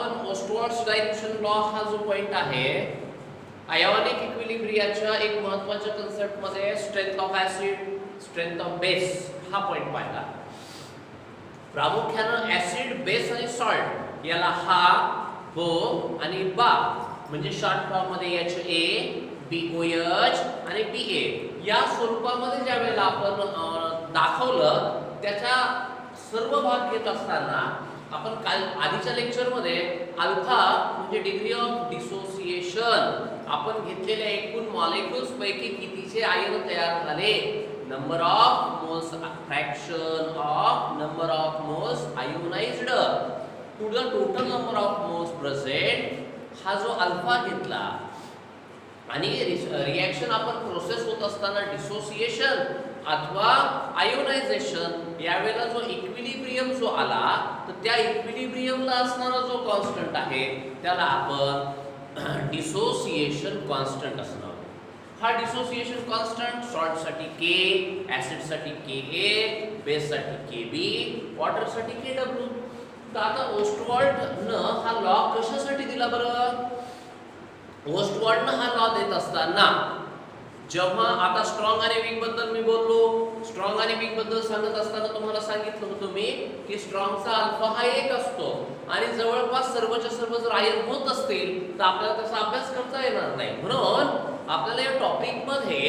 आपण ओस्टवर्ड्स dilution law हा जो पॉइंट आहे आयोनिक इक्विलिब्रियाच्या एक महत्त्वाच्या कन्सेप्ट मध्ये strength of acid, strength of base हा पॉइंट पाहिला. प्रामुख्याने ऍसिड, बेस आणि सॉल्ट याला हा, हो आणि बा म्हणजे शॉर्ट फॉर्म मध्ये HA, BOH आणि BA या स्वरूपामध्ये ज्या वेळेला आपण दाखवलं त्याचा सर्व भाग घेत असताना आपण काल आधीच्या लेक्चर मध्ये अल्फा म्हणजे डिग्री ऑफ डिसोसिएशन आपण घेतलेल्या एकूण मॉलिक्युल्स पैकी कितीचे आयन तयार झाले, number of moles, fraction of number of moles ionised to the total number of moles present हा जो अल्फा घेतला आणि रिएक्शन आपण प्रोसेस होत असताना डिसोसिएशन अथवा आयोनायझेशन यावेळेला जो इक्विलिब्रियम जो आला तर त्या इक्विलिब्रियमला असणारा जो कॉन्स्टंट आहे त्याला आपण डिसोसिएशन कॉन्स्टंट असणार. हा डिसोसिएशन कॉन्स्टंट सॉल्ट साठी K, ऍसिड साठी Ka, बेस साठी Kb, वॉटर साठी Kw. तर आता ओस्टवर्ल्डनं हा लॉ कशासाठी दिला बरं? ओस्टवर्ल्डनं हा लॉ देत असताना जेव्हा आता स्ट्रॉंग आणि वीक बद्दल मी बोललो, स्ट्रॉंग आणि वीक बद्दल सांगत असताना तुम्हाला सांगितलं होतं मी की स्ट्रॉंगचा अल्फा हा 1 असतो आणि जवळपास सर्वच्या सर्व जर आयन होत असतील तर आपल्याला त्याचा अभ्यास करता येणार नाही. म्हणून आपल्याला या टॉपिक मध्ये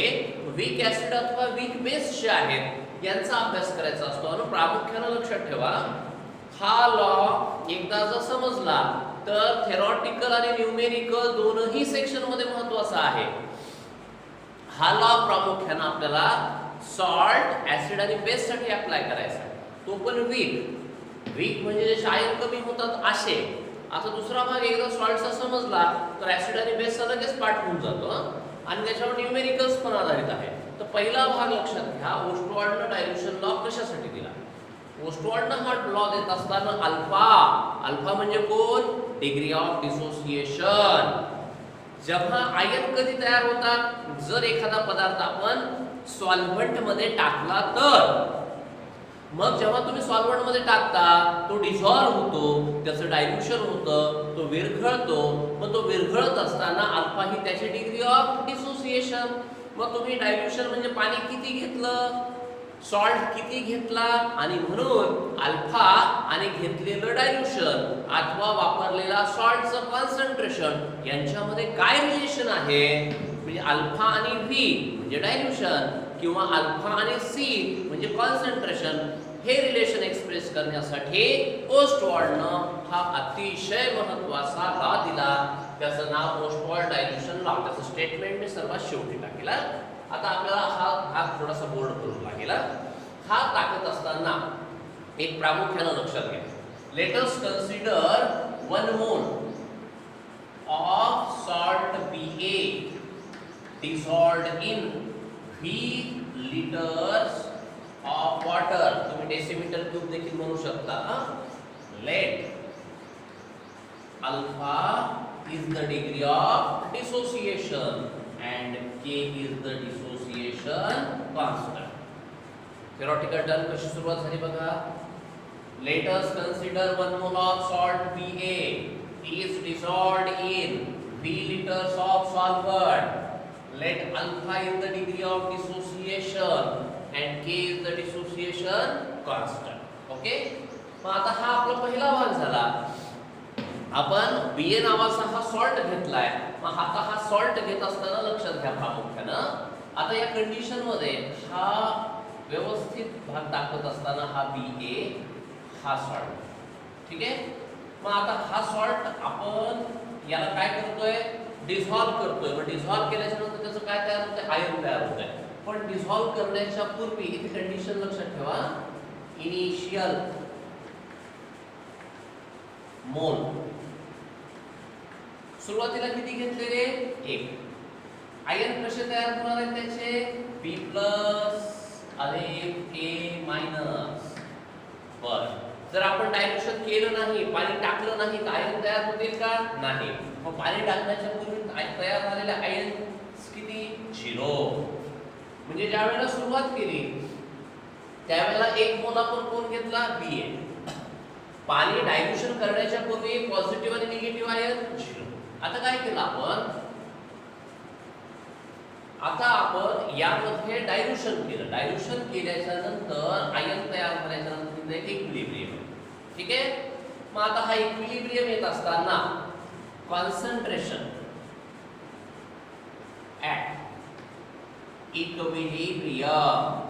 वीक ऍसिड अथवा वीक बेस जे आहेत यांचा अभ्यास करायचा असतो. आणि प्रामुख्याने लक्षात ठेवा हा लॉ एकदा जर समजला तर थेरॉटिकल आणि न्यूमेरिकल दोनही सेक्शन मध्ये महत्त्वाचा आहे. हा लॉ प्रामुख्याने आपल्याला सॉल्ट, ऍसिड आणि बेस साठी अप्लाय करायचा आहे. तो पण वीक, वीक म्हणजे जे आयन कमी होतात असे. आता दुसरा भाग एकदा सॉल्टचा समजला तर ऍसिड आणि बेसचा लगेच पाठ होऊन जातो आणि त्याच्यावर न्यूमेरिकल्स पण आधारित आहे. तर पहिला भाग लक्षात घ्या, ओस्टवर्ल्डनं डायल्यूशन लॉ कशासाठी दिला? ओस्टवर्ल्डनं हा लॉ देत असताना अल्फा, अल्फा म्हणजे कोण? Degree of dissociation. जेव्हा आयन कधी तयार होतात? जर एखादा पदार्थ आपण सॉल्व्हंट मध्ये टाकला तर. मग जेव्हा तुम्ही सॉल्व्हंट मध्ये टाकता तो डिझॉल्व्ह होतो, त्याचं डायल्यूशन होतं, तो विरघळतो. मग तो विरघळत असताना अल्फा ही त्याची डिग्री ऑफ डिसोसिएशन. मग तुम्ही डायल्यूशन म्हणजे पाणी किती घेतलं, सॉल्ट किती घेतला आणि म्हणून अल्फा आणि घेतलेलं डायल्यूशन अथवा वापरलेला सॉल्टचं कॉन्सन्ट्रेशन यांच्यामध्ये काय रिलेशन आहे? म्हणजे अल्फा आणि व्ही म्हणजे डायल्यूशन किंवा अल्फा आणि सी म्हणजे कॉन्सन्ट्रेशन हे रिलेशन एक्सप्रेस करण्यासाठी ओस्टवर्ल्डनं हा अतिशय महत्त्वाचा लॉ दिला. त्याचं नाव ओस्टवर्ल्ड डायल्यूशन लॉ. त्याचं स्टेटमेंट मी सर्वात शेवटी टाकेल. आता आपल्याला हा भाग थोडासा बोर्ड करून लागेल. हा टाकत असताना एक प्रामुख्याने लक्षात घ्या. Let us consider 1 mole of salt Ba dissolved in V liters of water. तुम्ही डेसिमीटर क्यूब देखील म्हणू शकता. Let alpha is the degree of dissociation and K is the dissociation constant. Theoretical done कशी सुरुवात झाली बघा. Let us consider 1 mole of salt Ba is dissolved in V liters of solvent. Let alpha is the degree of dissociation and K is the dissociation constant. Okay? मग आता हा आपला पहिला भाग झाला. आपण Ba नावाचा हा सॉल्ट घेतलाय. मग आता हा सॉल्ट घेत असताना लक्षात घ्या प्रामुख्यानं आता या कंडिशन मध्ये हा व्यवस्थित भाग दाखवत असताना हा Ba हा सॉल्ट. ठीक आहे. मग आता हा सॉल्ट आपण याला काय करतोय? डिझॉल्व करतोय. मग डिझॉल्व केल्याच्या नंतर त्याचं काय तयार होतंय? आयन तयार होतंय. पण डिझॉल्व करण्याच्या पूर्वी इथे कंडिशन लक्षात ठेवा. इनिशियल मोल सुरुवातीला किती घेतलेले? 1. आयन कसे तयार होणार आहेत त्याचे? B प्लस आणि A मायनस. बरं, जर आपण डायल्यूशन केलं नाही, पाणी टाकलं नाही तर आयन तयार होतील का? नाही. मग पाणी टाकण्याच्या पूर्वी तयार झालेले आयन किती? 0. म्हणजे ज्या वेळेला सुरुवात केली त्यावेळेला 1 मोल आपण कोण घेतला? Ba. पाणी डायल्युशन करण्याच्या पूर्वी पॉझिटिव्ह आणि निगेटिव्ह आयन 0. आता काय केलं आपण यामध्ये डायल्युशन केलं. डायल्युशन केल्याच्या नंतर आयन तयार झाल्याच्या नंतर एक इक्विलिब्रियम. ठीक आहे. मग आता हा इक्विलिब्रियम येत असताना कॉन्सन्ट्रेशन ॲट इक्विलिब्रियम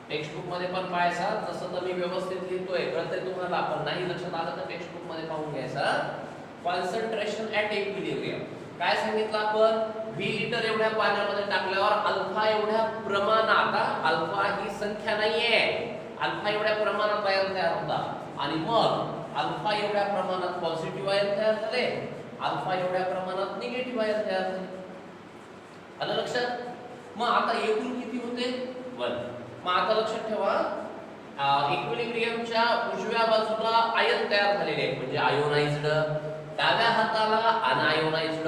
टेक्स्टबुक मध्ये पण पाहायचा. तसं तर मी व्यवस्थित लिहितोय, कळतंय तुम्हाला. पण नाही लक्षात आलं तर टेक्स्टबुक मध्ये पाहून घ्यायचं. कॉन्सन्ट्रेशन ॲट इक्विलिब्रियम काय सांगितलं आपण? व्ही लिटर एवढ्या पाण्यामध्ये टाकल्यावर अल्फा एवढ्या प्रमाणात, अल्फा ही संख्या नाहीये, अल्फा एवढ्या प्रमाणात आयन तयार होता. आणि मग अल्फा एवढ्या प्रमाणात पॉझिटिव्ह आयन तयार झाले, अल्फा एवढ्या प्रमाणात निगेटिव्ह आयन तयार झाले. आलं लक्षात? मग आता एकूण किती होते? 1. मग आता लक्षात ठेवा, इक्विलिब्रियमच्या उजव्या बाजूला आयन तयार झालेले आहेत, म्हणजे आयोनाइज्ड. डाव्या हाताला अनआयोनाइज्ड.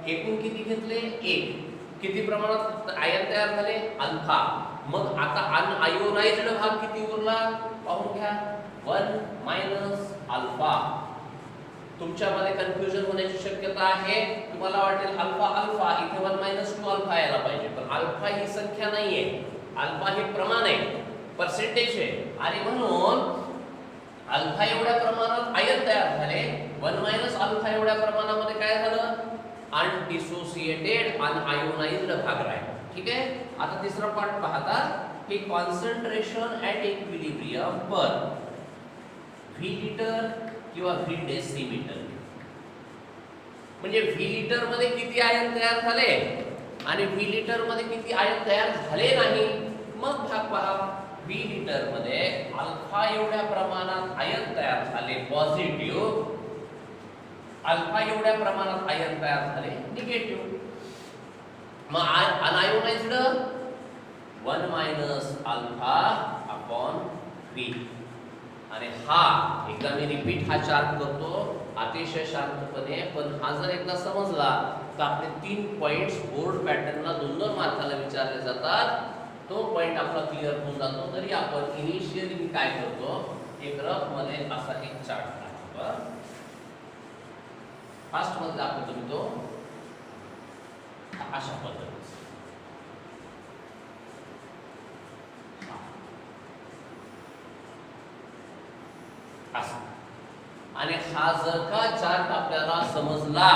एकूण किती घेतले? 1. किती प्रमाणात आयन तयार झाले? अल्फा. मग आता अनआयोनाइज्ड भाग किती उरला पाहून घ्या. 1 मायनस अल्फा. तुमच्यामध्ये कन्फ्युजन होण्याची शक्यता आहे. तुम्हाला वाटेल अल्फा अल्फा, इथे 1 मायनस 2 अल्फा यायला पाहिजे, पण अल्फा ही संख्या नाहीये, अल्फा हे प्रमाण आहे, पर्सेंटेज आहे. आणि म्हणून अल्फा एवढ्या प्रमाणात आयन तयार झाले, 1 मायनस अल्फा एवढ्या प्रमाणामध्ये काय झालं? अनडिसोसिएटेड अनआयोनाइज्ड भाग राहिला. ठीक आहे. आता तिसरा पार्ट पाहता, की concentration at equilibrium per V litre किंवा व्ही डेसिमीटर. म्हणजे व्ही लिटर मध्ये किती आयन तयार झाले आणि व्ही लिटर मध्ये किती आयन तयार झाले नाही. मग भाग पहा. व्ही लिटर मध्ये अल्फा एवढ्या प्रमाणात आयन तयार झाले पॉझिटिव्ह, अल्फा एवढ्या प्रमाणात आयन तयार झाले निगेटिव्ह. मग unionised 1 minus alpha upon V. आणि हा एकदा मी रिपीट हा चार्ट करतो अतिशय शांतपणे, पण हा जर एकदा समजला तर आपले 3 पॉइंट्स बोर्ड पॅटर्नला 2-2 मार्काला विचारले जातात. तो पॉइंट आपला क्लिअर होऊन जातो. तरी आपण इनिशियली मी काय करतो, एक रफ मध्ये असा एक चार्ट दाखवा. फास्ट मध्ये दाखवतो मी तो अशा पद्धतीने. आणि हा जर का चार्ट आपल्याला समजला,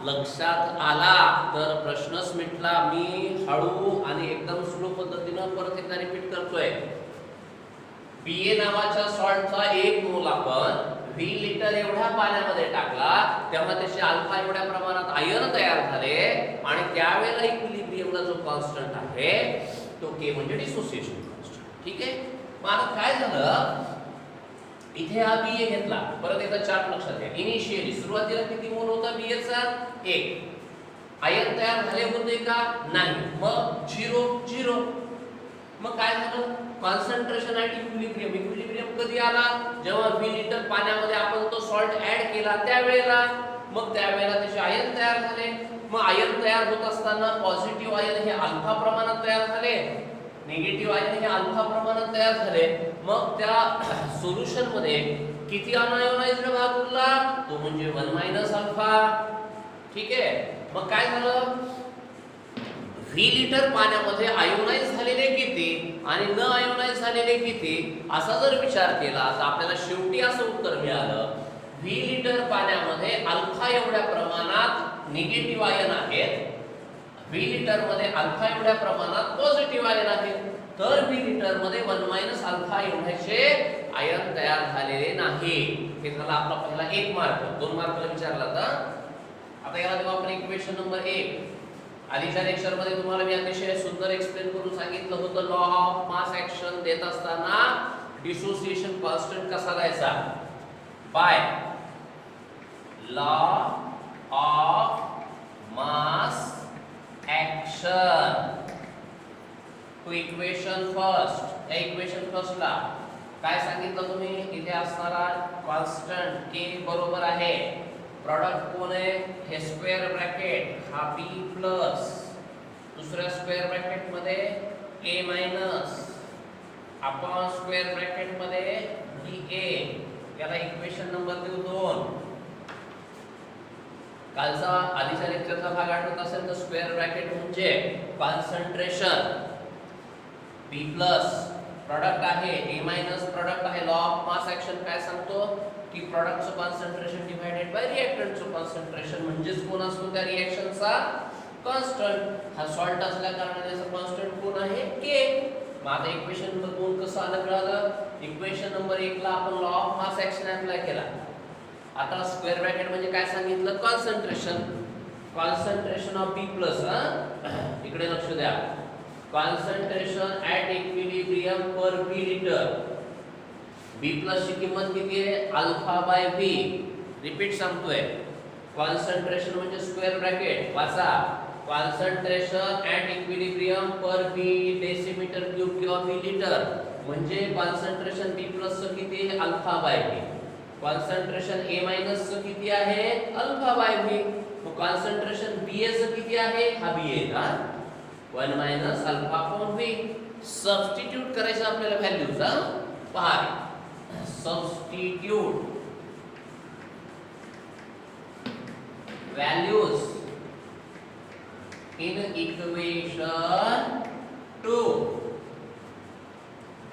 लक्षात आला, तर प्रश्नच मिटला. मी हळू आणि एकदम स्लो पद्धतीने परत एकदा रिपीट करतोय. बीए नावाच्या सॉल्टचा 1 मोल आपण 20 लिटर एवढ्या पाण्यामध्ये टाकला, तेव्हा त्याचे अल्फा एवढ्या प्रमाणात आयन तयार झाले आणि त्यावेळेला इक्विलिब्रियमला जो कॉन्स्टंट आहे तो के म्हणजे डिसोसिएशन कॉन्स्टंट. ठीक आहे. मग आता काय झालं, इथे हा बीए घेतला. परत एकदा चार्ट लक्षात घ्या. इनिशियली सुरुवातीला किती मोल होता बीएचा? 1. आयन तयार झाले होते का? नाही. मग 0. मग काय झालं? Concentration at equilibrium. इक्विलिब्रियम कधी आला? जेव्हा 20 लिटर पाण्यामध्ये आपण तो सॉल्ट ऍड केला त्यावेळेला. मग त्यावेळेला त्याचे आयन तयार झाले. मग आयन तयार होत असताना पॉझिटिव्ह आयन हे अल्फा प्रमाणात तयार झाले, निगेटिव्ह आयन हे अल्फा प्रमाणात तयार झाले. मग त्या सोल्युशन मध्ये किती अनआयोनाइज्ड भाग उरला? तो म्हणजे 1 मायनस अल्फा. ठीक आहे. मग काय झालं? 20 लिटर पाण्यामध्ये आयोनाइज झालेले किती आणि न आयोनाइज झालेले किती असा जर विचार केला तर आपल्याला शेवटी असं उत्तर मिळालं, 20 लिटर पाण्यामध्ये अल्फा एवढ्या प्रमाणात निगेटिव्ह आयन आहेत, 20 लिटर मध्ये अल्फा एवढ्या प्रमाणात पॉझिटिव्ह आयन आहेत. तर 20 लिटर मध्ये 1 मायनस अल्फा एवढ्याचे आयन तयार झालेले नाही. हे झाला आपला पहिला 1 मार्क. 2 मार्कला विचारला होता. आता याला देऊ आपण इक्वेशन नंबर 1. आधीच्या लेक्चर मध्ये तुम्हाला मी अतिशय सुंदर एक्सप्लेन करून सांगितलं होतं लॉ ऑफ मास ऍक्शन देत असताना डिसोसिएशन कॉन्स्टंट कसा द्यायचा? By law of mass action. To equation first. या इक्वेशन फर्स्टला काय सांगितलं तुम्ही? इथे असणारा कॉन्स्टंट के बरोबर आहे, प्रोडक्ट कोण आहे? हे स्क्वेअर ब्रॅकेट हा b प्लस दुसऱ्या स्क्वेअर ब्रॅकेट मध्ये a minus upon square bracket मध्ये ही ए, याला इक्वेशन नंबर देऊ 2. कालचा आधीच्या लेक्चरचा भाग आठवत असेल तर स्क्वेअर ब्रॅकेट म्हणजे कॉन्सन्ट्रेशन बी प्लस प्रोडक्ट आहे ए मायनस प्रोडक्ट आहे. लॉ ऑफ मास ऍक्शन काय सांगतो की प्रोडक्टचं कॉन्सन्ट्रेशन डिवाइडेड बाय रिएक्टंटचं कॉन्सन्ट्रेशन म्हणजेच कोण असतो त्या रिएक्शनचा कॉन्स्टंट. हा सॉल्ट असल्या कारणाने त्याचा कॉन्स्टंट कोण आहे के. मग आता इक्वेशन नंबर 2 कसं आलं कळालं. इक्वेशन नंबर 1 ला आपण law of mass action apply केला. आता स्क्वेअर ब्रॅकेट म्हणजे काय सांगितलं कॉन्सन्ट्रेशन ऑफ बी प्लस. इकडे लक्ष द्या. Concentration at equilibrium per V litre. B plus ची किंमत किती आहे अल्फा बाय व्ही. रिपीट सांगतोय कॉन्सन्ट्रेशन म्हणजे स्क्वेअर ब्रॅकेट वाचा concentration at equilibrium per V decimetre cube किंवा व्ही लिटर म्हणजे कॉन्सन्ट्रेशन बी प्लस चं किती आहे alpha by V. Concentration A minus चं किती आहे अल्फा बाय व्ही. मग कॉन्सन्ट्रेशन बी ए चं किती आहे हा बी ए ना 1 minus alpha upon V. Substitute करायचं आपल्याला व्हॅल्यूज. पहा substitute values in equation 2.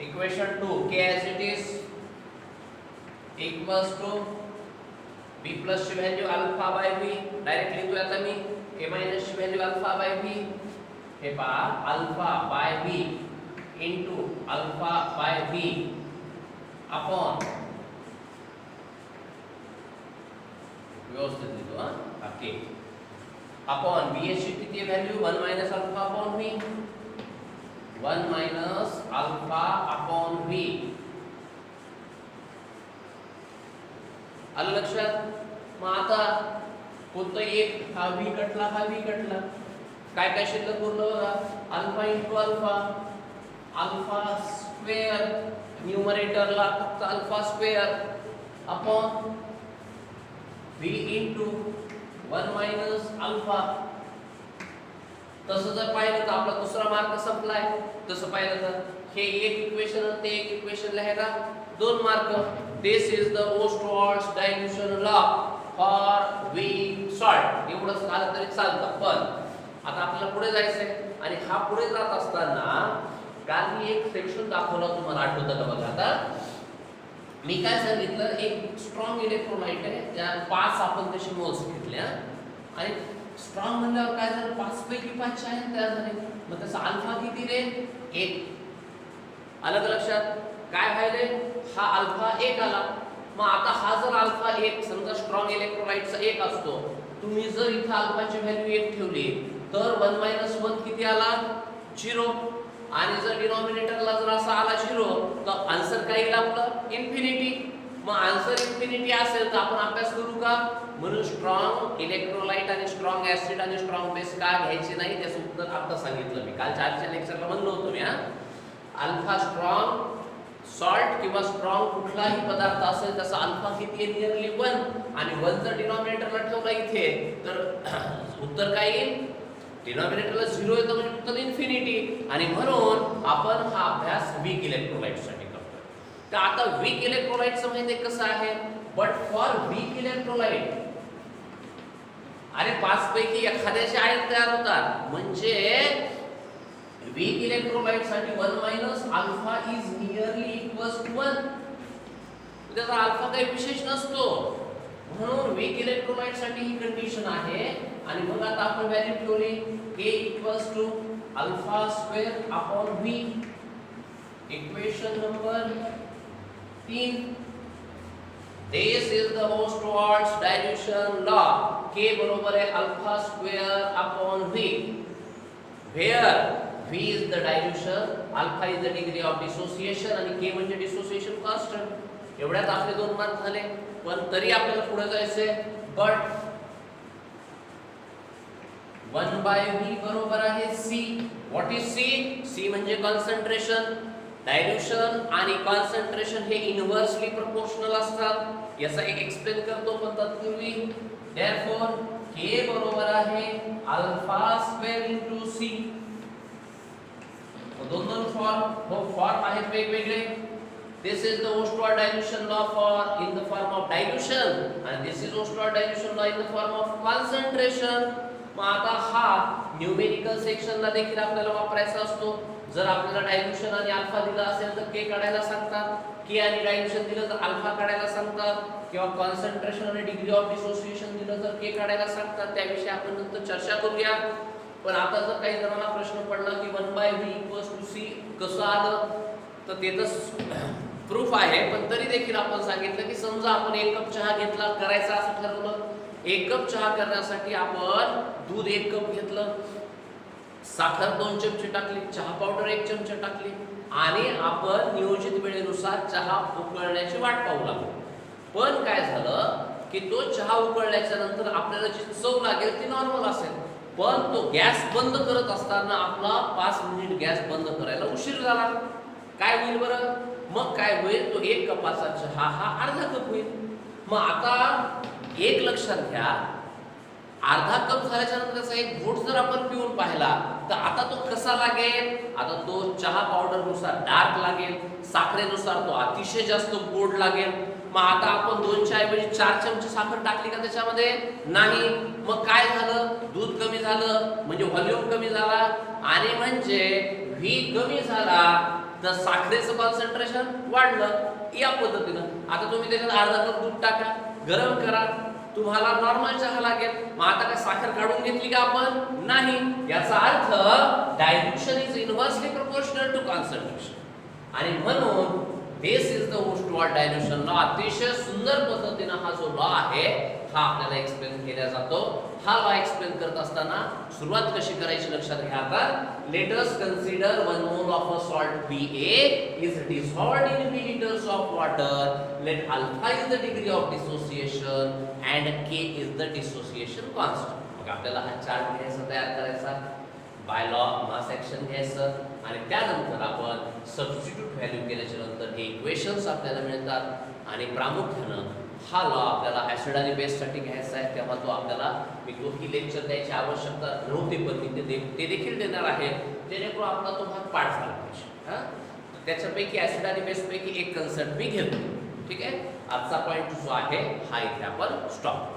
Equation 2 k as it is equals to b plus ची value alpha by v. Directly लिहितोय आता मी a मायनस ची व्हॅल्यू अल्फा बाय v. हे पहा alpha by v into alpha by v upon व्यवस्थित लिहितो okay upon बी ची किती value 1 minus alpha upon V. 1 minus alpha upon V. आलं लक्षात. मग आता कोणतं एक हा व्ही कटला हा व्ही कटला काय काय शिल्लक उरलं बघा alpha into alpha alpha square न्यूमरेटरला फक्त alpha square upon v into 1 minus alpha. तसं जर पाहिलं तर आपला दुसरा मार्क संपलाय. तसं पाहिलं तर हे एक इक्वेशन आणि ते एक इक्वेशन लिहायला 2 mark. This is the Ostwald's dilution law for weak salt. एवढंच झालं तरी चालतं. पण आता आपल्याला पुढे जायचंय आणि हा पुढे जात असताना काल मी एक सेक्शन दाखवला तुम्हाला आठवतं का बघा. आता मी काय सांगितलं एक स्ट्रॉंग इलेक्ट्रोलाइट आहे त्या 5 आपण तसे मोल्स घेतल्या आणि स्ट्रॉंग म्हणल्यावर काय झालं 5 पैकी 5 आहेत तयार झाले. मग त्याचा अल्फा किती रे 1. आलं का लक्षात. काय व्हायले हा अल्फा 1 आला. मग आता हा जर अल्फा 1 समजा स्ट्रॉंग इलेक्ट्रोलाइटचा 1 असतो तुम्ही जर इथं अल्फाची व्हॅल्यू 1 ठेवली तर 1 - 1 किती आला 0. आणि जर डिनॉमिनेटरला जर असा आला 0 तर आन्सर काय येईल आपलं इन्फिनिटी. मग आन्सर इन्फिनिटी असेल तर आपण अभ्यास करू का. म्हणून स्ट्रॉंग इलेक्ट्रोलाइट आणि स्ट्रॉंग ऍसिड आणि स्ट्रॉंग बेस का घ्यायचे नाही त्याचं उत्तर आता सांगितलं मी कालच्या आजच्या लेक्चरला म्हणलो होतो मी. अल्फा स्ट्रॉंग सॉल्ट किंवा स्ट्रॉंग कुठलाही पदार्थ असेल त्याचा अल्फा किती आहे नियरली 1 आणि 1 जर डिनॉमिनेटरला ठेवला इथे तर उत्तर काय येईल डिनॉमिनेटरला 0 येतं म्हणजे उत्तर इन्फिनिटी. आणि म्हणून आपण हा अभ्यास वीक इलेक्ट्रोलाइट साठी करतोय. तर आता वीक इलेक्ट्रोलाइटचं माहिती कसं आहे बट फॉर वीक इलेक्ट्रोलाइट अरे 5 पैकी एखाद्याचे आयन तयार होतात म्हणजे वीक इलेक्ट्रोलाइट साठी 1 minus alpha is nearly equals to 1. त्याचा अल्फा काही विशेष नसतो. म्हणून वीक इलेक्ट्रोलाइट साठी ही कंडिशन आहे. आणि मग आता आपण व्हॅल्यू ठेवली k equals to alpha square upon v. Equation number 3. This is the Ostwald's dilution law. k बरोबर आहे alpha square upon v where v is the dilution, alpha is the degree of dissociation आणि k म्हणजे dissociation constant. एवढ्यात आपले 2 mark झाले. पण तरी आपल्याला पुढे जायचंय. बट 1 by v बरोबर आहे c. What is c? c म्हणजे कॉन्सन्ट्रेशन. डायल्यूशन आणि कॉन्सन्ट्रेशन हे इनव्हर्सली प्रोपोर्शनल असतात. याचा एक एक्सप्लेन करतो पण तत्पूर्वी देयरफॉर k बरोबर आहे अल्फा स्क्वेअर इनटू c. दोन फॉर्म आहेत वेगवेगळे. This is the Oostwald dilution law for in the form of dilution, and this is Oostwald dilution law in the form of concentration. मग आता हा न्यूमेरिकल सेक्शनला देखील आपल्याला वापरायचा असतो. जर आपल्याला डायल्युशन आणि अल्फा दिला असेल तर के काढायला सांगतात, के आणि डायल्युशन दिलं तर अल्फा काढायला सांगतात, किंवा कॉन्सन्ट्रेशन आणि डिग्री ऑफ डिसोसिएशन दिलं तर के काढायला सांगतात. त्याविषयी आपण नंतर चर्चा करूया. पण आता जर काही जणांना प्रश्न पडला की 1/v = c कसं आलं, तर ते तर प्रूफ आहे, पण तरी देखील आपण सांगितलं की समजा आपण 1 कप चहा घेतला, करायचा असं ठरवलं. 1 कप चहा करण्यासाठी आपण दूध 1 कप घेतलं, साखर 2 चमचे टाकली, चहा पावडर 1 चमचा टाकली, आणि आपण नियोजित वेळेनुसार चहा उकळण्याची वाट पाहू लागलो. पण काय झालं की तो चहा उकळल्याच्या नंतर आपल्याला जी चव लागेल ती नॉर्मल असेल, पण तो गॅस बंद करत असताना आपला 5 मिनिट गॅस बंद करायला उशीर झाला. काय होईल बरं? मग काय होईल, तो 1 कपाचा चहा हा अर्धा कप होईल. मग आता एक लक्षात घ्या, अर्धा कप झाल्याच्या नंतर त्याचा 1 घोट जर आपण पिऊन पाहिला तर आता तो कसा लागेल? आता तो चहा पावडरनुसार डार्क लागेल, साखरेनुसार तो अतिशय जास्त गोड लागेल. मग आता आपण 2च्या ऐवजी 4 चमचे साखर टाकली का त्याच्यामध्ये? नाही. मग काय झालं? दूध कमी झालं, म्हणजे व्हॉल्यूम कमी झाला, आणि म्हणजे व्ही कमी झाला तर साखरेचं कॉन्सन्ट्रेशन वाढलं. या पद्धतीनं आता तुम्ही त्याच्यात अर्धा कप दूध टाका, गरम करा, तुम्हाला नॉर्मल चहा लागेल. मग आता काय साखर काढून घेतली का आपण? नाही. याचा अर्थ dilution is inversely proportional to concentration, आणि म्हणून this is the Ostwald dilution law. अतिशय सुंदर पद्धतीनं हा जो लॉ आहे हा आपल्याला एक्सप्लेन केला जातो. हा लॉ एक्सप्लेन करत असताना सुरुवात कशी करायची लक्षात घ्या. आता let us consider 1 mole of a salt Pa is dissolved in V liters of water. Let alpha is the degree of dissociation and K is the dissociation constant. मग आपल्याला हा चार्ट घ्यायचा, तयार करायचा, बाय लॉ मास ऍक्शन घ्यायचं, आणि त्यानंतर आपण सबस्टिट्यूट व्हॅल्यू केल्याच्या नंतर हे इक्वेशन्स आपल्याला मिळतात. आणि प्रामुख्यानं हा लॉ आपल्याला ऍसिड आणि बेससाठी घ्यायचा आहे, तेव्हा तो आपल्याला मी तोही लेक्चर द्यायची आवश्यकता नव्हती, पण मी ते देखील देणार आहे, जेणेकरून आपला तो भाग पाठ झाला पाहिजे. हां, त्याच्यापैकी ऍसिड आणि बेसपैकी एक कन्सेप्ट मी घेतो. ठीक आहे, आजचा पॉईंट जो आहे हा इथे आपण स्टॉप.